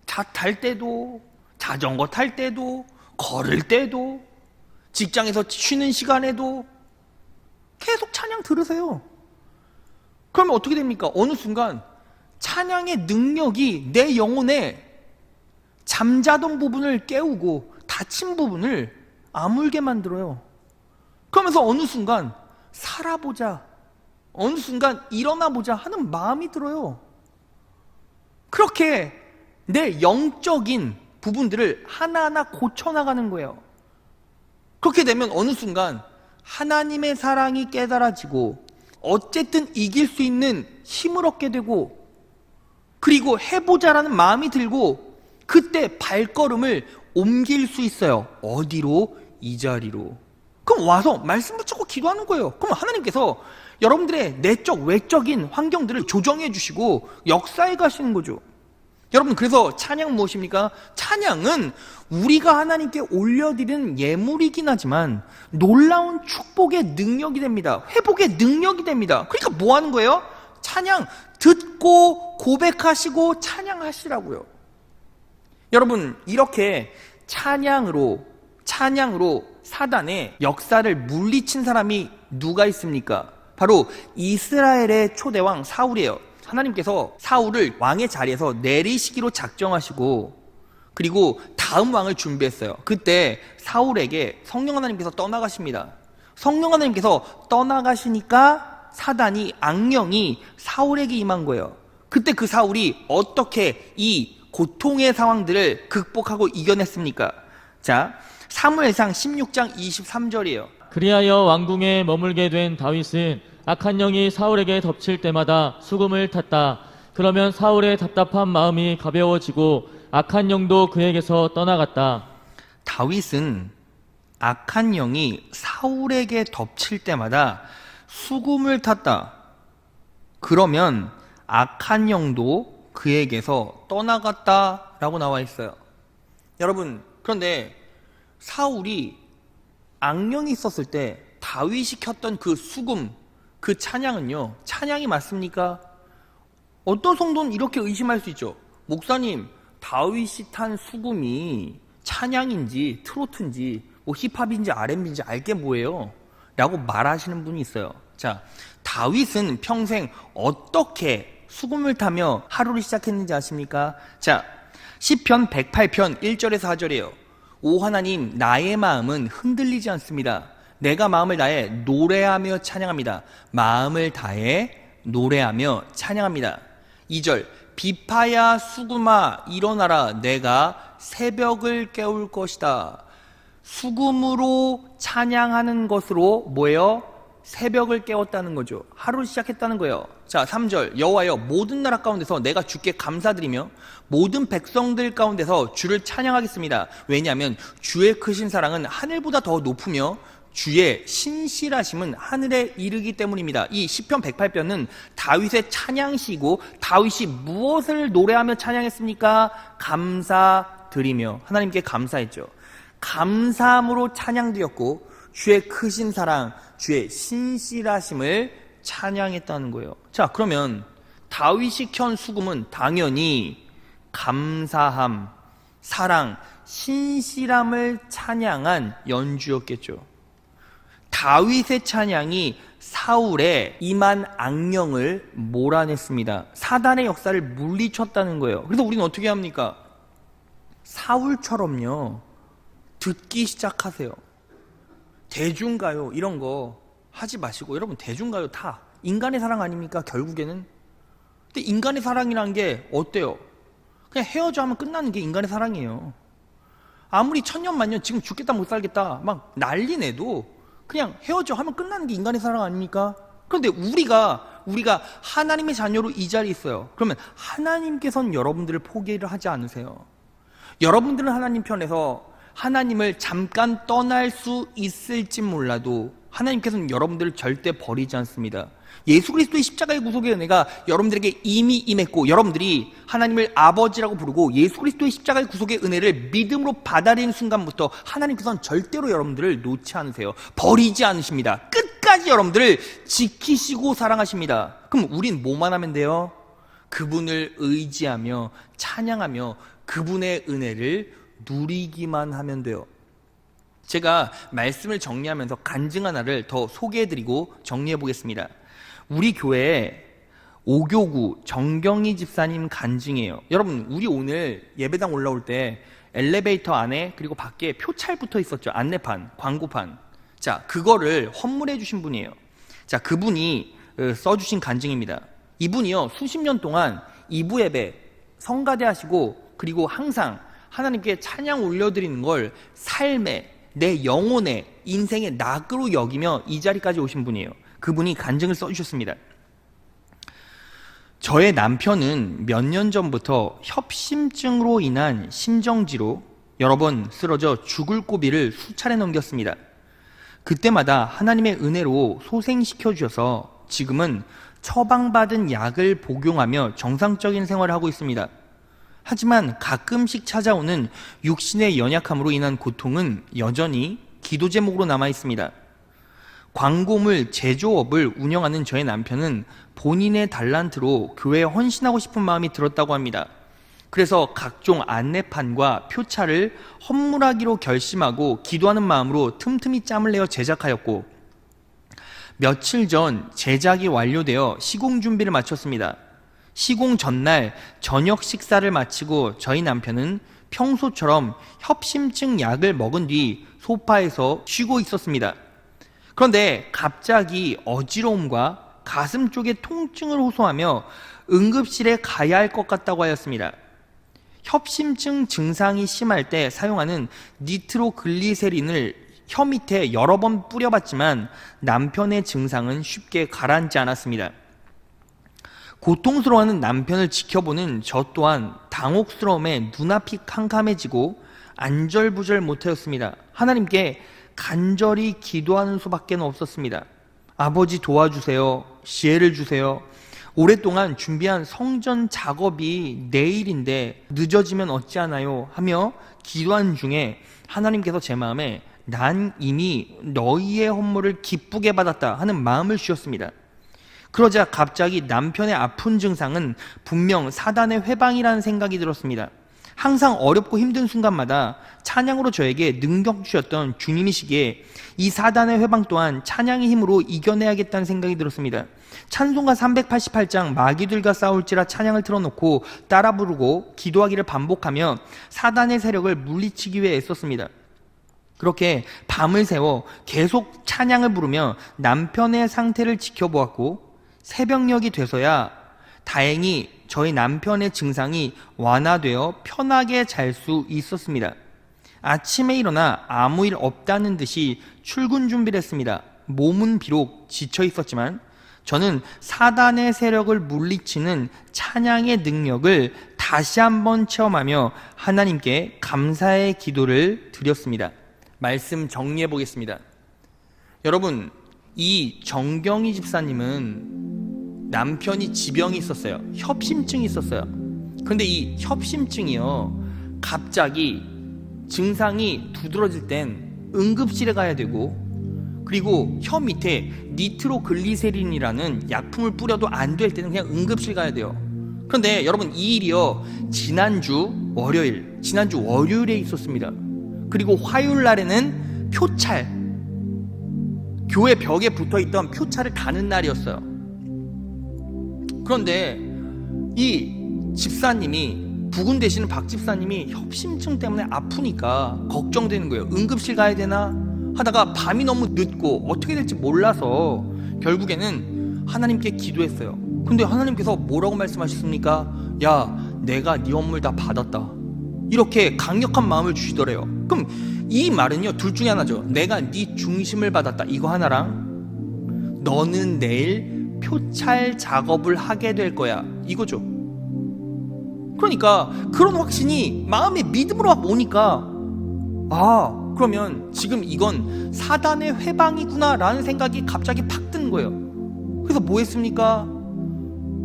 탈 때도 자전거 탈 때도 걸을 때도 직장에서 쉬는 시간에도 계속 찬양 들으세요. 그러면 어떻게 됩니까? 어느 순간 찬양의 능력이 내 영혼에 잠자던 부분을 깨우고 다친 부분을 아물게 만들어요. 그러면서 어느 순간 살아보자, 어느 순간 일어나보자 하는 마음이 들어요. 그렇게 내 영적인 부분들을 하나하나 고쳐나가는 거예요. 그렇게 되면 어느 순간 하나님의 사랑이 깨달아지고 어쨌든 이길 수 있는 힘을 얻게 되고 그리고 해보자라는 마음이 들고 그때 발걸음을 옮길 수 있어요. 어디로? 이 자리로. 그럼 와서 말씀 붙잡고 기도하는 거예요. 그럼 하나님께서 여러분들의 내적 외적인 환경들을 조정해 주시고 역사해 가시는 거죠. 여러분, 그래서 찬양은 무엇입니까? 찬양은 우리가 하나님께 올려드리는 예물이긴 하지만 놀라운 축복의 능력이 됩니다. 회복의 능력이 됩니다. 그러니까 뭐 하는 거예요? 찬양 듣고 고백하시고 찬양하시라고요. 여러분, 이렇게 찬양으로 사단의 역사를 물리친 사람이 누가 있습니까? 바로 이스라엘의 초대왕 사울이에요. 하나님께서 사울을 왕의 자리에서 내리시기로 작정하시고 그리고 다음 왕을 준비했어요. 그때 사울에게 성령 하나님께서 떠나가십니다. 성령 하나님께서 떠나가시니까 사단이, 악령이 사울에게 임한 거예요. 그때 그 사울이 어떻게 이 고통의 상황들을 극복하고 이겨냈습니까? 자, 사무엘상 16장 23절이에요. 그리하여 왕궁에 머물게 된 다윗은 악한 영이 사울에게 덮칠 때마다 수금을 탔다. 그러면 사울의 답답한 마음이 가벼워지고 악한 영도 그에게서 떠나갔다. 다윗은 악한 영이 사울에게 덮칠 때마다 수금을 탔다. 그러면 악한 영도 그에게서 떠나갔다라고 나와 있어요. 여러분, 그런데 사울이 악령이 있었을 때 다윗이 켰던 그 수금, 그 찬양은요, 찬양이 맞습니까? 어떤 성도는 이렇게 의심할 수 있죠. 목사님, 다윗이 탄 수금이 찬양인지 트로트인지 뭐 힙합인지 R&B인지 알게 뭐예요? 라고 말하시는 분이 있어요. 자, 다윗은 평생 어떻게 수금을 타며 하루를 시작했는지 아십니까? 자, 시편 108편 1절에서 4절이에요. 오 하나님, 나의 마음은 흔들리지 않습니다. 내가 마음을 다해 노래하며 찬양합니다. 마음을 다해 노래하며 찬양합니다. 2절, 비파야 수금아 일어나라. 내가 새벽을 깨울 것이다. 수금으로 찬양하는 것으로 뭐예요? 새벽을 깨웠다는 거죠. 하루를 시작했다는 거예요. 자, 3절, 여호와여 모든 나라 가운데서 내가 주께 감사드리며 모든 백성들 가운데서 주를 찬양하겠습니다. 왜냐하면 주의 크신 사랑은 하늘보다 더 높으며 주의 신실하심은 하늘에 이르기 때문입니다. 이 시편 108편은 다윗의 찬양시이고 다윗이 무엇을 노래하며 찬양했습니까? 감사드리며 하나님께 감사했죠. 감사함으로 찬양드렸고 주의 크신 사랑, 주의 신실하심을 찬양했다는 거예요. 자, 그러면 다윗이 켠 수금은 당연히 감사함, 사랑, 신실함을 찬양한 연주였겠죠. 다윗의 찬양이 사울의 임한 악령을 몰아냈습니다. 사단의 역사를 물리쳤다는 거예요. 그래서 우리는 어떻게 합니까? 사울처럼요, 듣기 시작하세요. 대중가요 이런 거 하지 마시고, 여러분 대중가요 다 인간의 사랑 아닙니까? 결국에는. 근데 인간의 사랑이란 게 어때요? 그냥 헤어져 하면 끝나는 게 인간의 사랑이에요. 아무리 천년만년 지금 죽겠다 못 살겠다 막 난리 내도 그냥 헤어져 하면 끝나는 게 인간의 사랑 아닙니까? 그런데 우리가 하나님의 자녀로 이 자리에 있어요. 그러면 하나님께서는 여러분들을 포기를 하지 않으세요. 여러분들은 하나님 편에서 하나님을 잠깐 떠날 수 있을지 몰라도 하나님께서는 여러분들을 절대 버리지 않습니다. 예수 그리스도의 십자가의 구속의 은혜가 여러분들에게 이미 임했고, 여러분들이 하나님을 아버지라고 부르고 예수 그리스도의 십자가의 구속의 은혜를 믿음으로 받아들이는 순간부터 하나님께서는 절대로 여러분들을 놓지 않으세요. 버리지 않으십니다. 끝까지 여러분들을 지키시고 사랑하십니다. 그럼 우린 뭐만 하면 돼요? 그분을 의지하며 찬양하며 그분의 은혜를 누리기만 하면 돼요. 제가 말씀을 정리하면서 간증 하나를 더 소개해드리고 정리해 보겠습니다. 우리 교회에 오교구 정경희 집사님 간증이에요. 여러분, 우리 오늘 예배당 올라올 때 엘리베이터 안에 그리고 밖에 표찰 붙어 있었죠. 안내판, 광고판. 자, 그거를 헌물해 주신 분이에요. 자, 그분이 써주신 간증입니다. 이분이요, 수십 년 동안 2부 예배 성가대 하시고, 그리고 항상 하나님께 찬양 올려드리는 걸 삶의 내 영혼의 인생의 낙으로 여기며 이 자리까지 오신 분이에요. 그분이 간증을 써주셨습니다. 저의 남편은 몇 년 전부터 협심증으로 인한 심정지로 여러 번 쓰러져 죽을 고비를 수차례 넘겼습니다. 그때마다 하나님의 은혜로 소생시켜 주셔서 지금은 처방받은 약을 복용하며 정상적인 생활을 하고 있습니다. 하지만 가끔씩 찾아오는 육신의 연약함으로 인한 고통은 여전히 기도 제목으로 남아 있습니다. 광고물 제조업을 운영하는 저의 남편은 본인의 달란트로 교회에 헌신하고 싶은 마음이 들었다고 합니다. 그래서 각종 안내판과 표차를 헌물하기로 결심하고 기도하는 마음으로 틈틈이 짬을 내어 제작하였고, 며칠 전 제작이 완료되어 시공 준비를 마쳤습니다. 시공 전날 저녁 식사를 마치고 저희 남편은 평소처럼 협심증 약을 먹은 뒤 소파에서 쉬고 있었습니다. 그런데 갑자기 어지러움과 가슴 쪽에 통증을 호소하며 응급실에 가야 할 것 같다고 하였습니다. 협심증 증상이 심할 때 사용하는 니트로글리세린을 혀 밑에 여러 번 뿌려봤지만 남편의 증상은 쉽게 가라앉지 않았습니다. 고통스러워하는 남편을 지켜보는 저 또한 당혹스러움에 눈앞이 캄캄해지고 안절부절 못하였습니다. 하나님께 간절히 기도하는 수밖에 없었습니다. 아버지 도와주세요. 지혜를 주세요. 오랫동안 준비한 성전 작업이 내일인데 늦어지면 어찌하나요? 하며 기도한 중에 하나님께서 제 마음에 난 이미 너희의 헌물을 기쁘게 받았다 하는 마음을 주셨습니다. 그러자 갑자기 남편의 아픈 증상은 분명 사단의 회방이라는 생각이 들었습니다. 항상 어렵고 힘든 순간마다 찬양으로 저에게 능력 주셨던 주님이시기에 이 사단의 회방 또한 찬양의 힘으로 이겨내야겠다는 생각이 들었습니다. 찬송가 388장 마귀들과 싸울지라 찬양을 틀어놓고 따라 부르고 기도하기를 반복하며 사단의 세력을 물리치기 위해 애썼습니다. 그렇게 밤을 새워 계속 찬양을 부르며 남편의 상태를 지켜보았고, 새벽녘이 돼서야 다행히 저희 남편의 증상이 완화되어 편하게 잘 수 있었습니다. 아침에 일어나 아무 일 없다는 듯이 출근 준비를 했습니다. 몸은 비록 지쳐 있었지만 저는 사단의 세력을 물리치는 찬양의 능력을 다시 한번 체험하며 하나님께 감사의 기도를 드렸습니다. 말씀 정리해 보겠습니다. 여러분, 이 정경희 집사님은 남편이 지병이 있었어요. 협심증이 있었어요. 그런데 이 협심증이요, 갑자기 증상이 두드러질 땐 응급실에 가야 되고, 그리고 혀 밑에 니트로글리세린이라는 약품을 뿌려도 안 될 때는 그냥 응급실 가야 돼요. 그런데 여러분, 이 일이요, 지난주 월요일에 있었습니다. 그리고 화요일 날에는 표찰, 교회 벽에 붙어있던 표찰을 가는 날이었어요. 그런데 이 집사님이, 부군 되시는 박 집사님이 협심증 때문에 아프니까 걱정되는 거예요. 응급실 가야 되나 하다가 밤이 너무 늦고 어떻게 될지 몰라서 결국에는 하나님께 기도했어요. 근데 하나님께서 뭐라고 말씀하셨습니까? 야, 내가 네 헌물 다 받았다. 이렇게 강력한 마음을 주시더래요. 그럼 이 말은요, 둘 중에 하나죠. 내가 네 중심을 받았다, 이거 하나랑 너는 내일 표찰 작업을 하게 될 거야, 이거죠. 그러니까 그런 확신이 마음의 믿음으로 막 오니까, 아, 그러면 지금 이건 사단의 회방이구나 라는 생각이 갑자기 팍 든 거예요. 그래서 뭐 했습니까?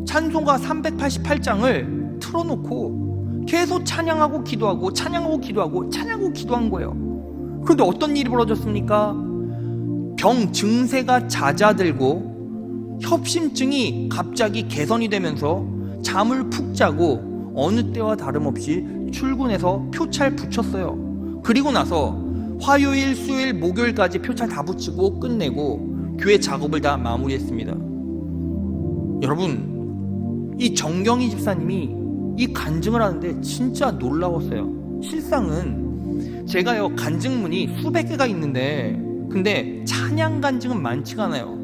찬송가 388장을 틀어놓고 계속 찬양하고 기도하고 찬양하고 기도하고 찬양하고 기도한 거예요. 그런데 어떤 일이 벌어졌습니까? 병 증세가 잦아들고 협심증이 갑자기 개선이 되면서 잠을 푹 자고 어느 때와 다름없이 출근해서 표찰 붙였어요. 그리고 나서 화요일, 수요일, 목요일까지 표찰 다 붙이고 끝내고 교회 작업을 다 마무리했습니다. 여러분, 이 정경희 집사님이 이 간증을 하는데 진짜 놀라웠어요. 실상은 제가요, 간증문이 수백 개가 있는데 근데 찬양 간증은 많지가 않아요.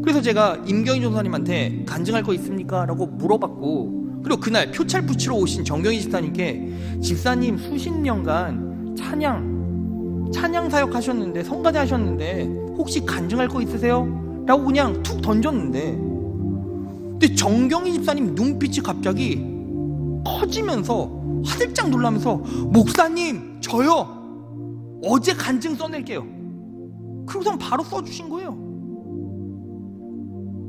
그래서 제가 임경희 전사님한테 간증할 거 있습니까? 라고 물어봤고, 그리고 그날 표찰 붙이러 오신 정경희 집사님께 집사님 수십 년간 찬양 찬양 사역 하셨는데, 성가대 하셨는데 혹시 간증할 거 있으세요? 라고 그냥 툭 던졌는데, 근데 정경희 집사님 눈빛이 갑자기 커지면서 화들짝 놀라면서, 목사님 저요 어제 간증 써낼게요. 그러고선 바로 써주신 거예요.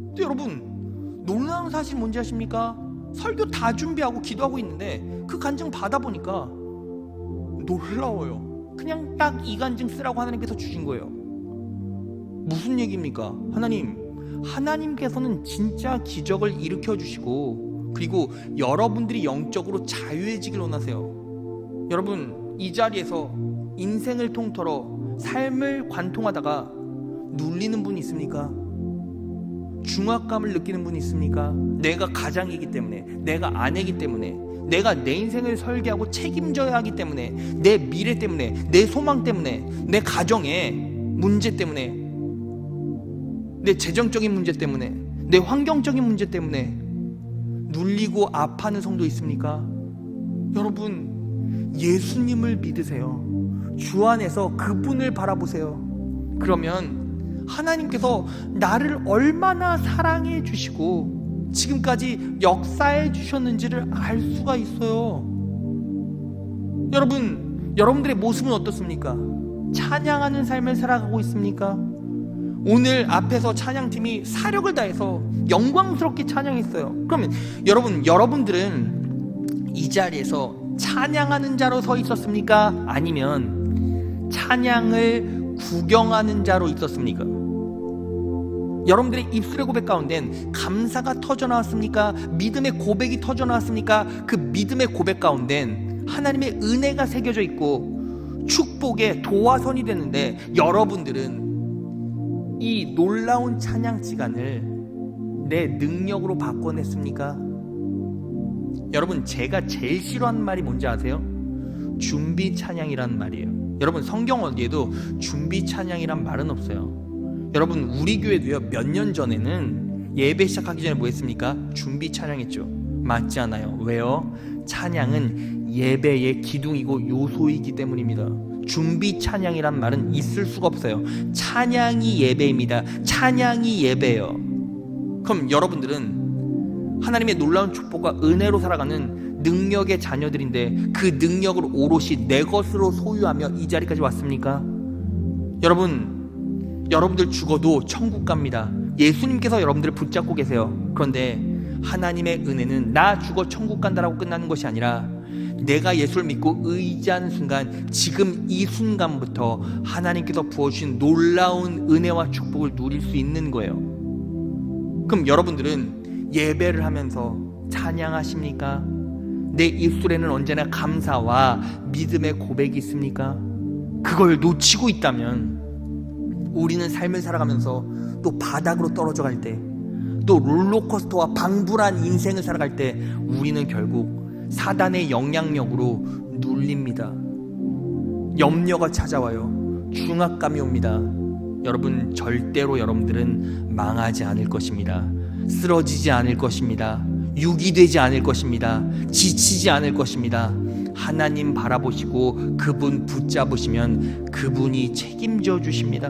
근데 여러분, 놀라운 사실 뭔지 아십니까? 설교 다 준비하고 기도하고 있는데 그 간증 받아보니까 놀라워요. 그냥 딱 이 간증 쓰라고 하나님께서 주신 거예요. 무슨 얘기입니까? 하나님께서는 진짜 기적을 일으켜 주시고, 그리고 여러분들이 영적으로 자유해지길 원하세요. 여러분, 이 자리에서 인생을 통틀어 삶을 관통하다가 눌리는 분 있습니까? 중압감을 느끼는 분 있습니까? 내가 가장이기 때문에, 내가 아내이기 때문에, 내가 내 인생을 설계하고 책임져야 하기 때문에, 내 미래 때문에, 내 소망 때문에, 내 가정의 문제 때문에, 내 재정적인 문제 때문에, 내 환경적인 문제 때문에 눌리고 아파하는 성도 있습니까? 여러분, 예수님을 믿으세요. 주 안에서 그분을 바라보세요. 그러면 하나님께서 나를 얼마나 사랑해 주시고 지금까지 역사해 주셨는지를 알 수가 있어요. 여러분들의 모습은 어떻습니까? 찬양하는 삶을 살아가고 있습니까? 오늘 앞에서 찬양팀이 사력을 다해서 영광스럽게 찬양했어요. 그러면 여러분들은 이 자리에서 찬양하는 자로 서 있었습니까? 아니면 찬양을 구경하는 자로 있었습니까? 여러분들의 입술의 고백 가운데는 감사가 터져 나왔습니까? 믿음의 고백이 터져 나왔습니까? 그 믿음의 고백 가운데는 하나님의 은혜가 새겨져 있고 축복의 도화선이 되는데, 여러분들은 이 놀라운 찬양 시간을 내 능력으로 바꿔냈습니까? 여러분, 제가 제일 싫어하는 말이 뭔지 아세요? 준비 찬양이라는 말이에요. 여러분, 성경 어디에도 준비 찬양이란 말은 없어요. 여러분, 우리 교회도요, 몇 년 전에는 예배 시작하기 전에 뭐 했습니까? 준비 찬양했죠. 맞지 않아요? 왜요? 찬양은 예배의 기둥이고 요소이기 때문입니다. 준비 찬양이란 말은 있을 수가 없어요. 찬양이 예배입니다. 찬양이 예배예요. 그럼 여러분들은 하나님의 놀라운 축복과 은혜로 살아가는 능력의 자녀들인데, 그 능력을 오롯이 내 것으로 소유하며 이 자리까지 왔습니까? 여러분들 죽어도 천국 갑니다. 예수님께서 여러분들을 붙잡고 계세요. 그런데 하나님의 은혜는 나 죽어 천국 간다라고 끝나는 것이 아니라, 내가 예수를 믿고 의지하는 순간, 지금 이 순간부터 하나님께서 부어주신 놀라운 은혜와 축복을 누릴 수 있는 거예요. 그럼 여러분들은 예배를 하면서 찬양하십니까? 내 입술에는 언제나 감사와 믿음의 고백이 있습니까? 그걸 놓치고 있다면 우리는 삶을 살아가면서 또 바닥으로 떨어져 갈 때, 또 롤러코스터와 방불한 인생을 살아갈 때 우리는 결국 사단의 영향력으로 눌립니다. 염려가 찾아와요. 중압감이 옵니다. 여러분, 절대로 여러분들은 망하지 않을 것입니다. 쓰러지지 않을 것입니다. 유기되지 않을 것입니다. 지치지 않을 것입니다. 하나님 바라보시고 그분 붙잡으시면 그분이 책임져 주십니다.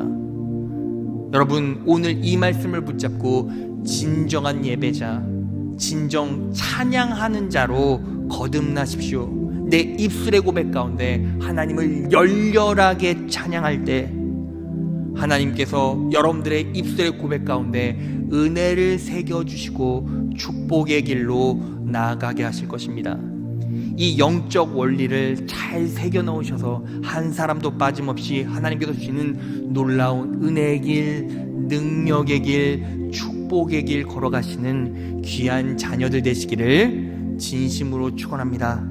여러분, 오늘 이 말씀을 붙잡고 진정한 예배자, 진정 찬양하는 자로 거듭나십시오. 내 입술의 고백 가운데 하나님을 열렬하게 찬양할 때 하나님께서 여러분들의 입술의 고백 가운데 은혜를 새겨주시고 축복의 길로 나아가게 하실 것입니다. 이 영적 원리를 잘 새겨넣으셔서 한 사람도 빠짐없이 하나님께서 주시는 놀라운 은혜의 길, 능력의 길, 축복의 길 걸어가시는 귀한 자녀들 되시기를 진심으로 축원합니다.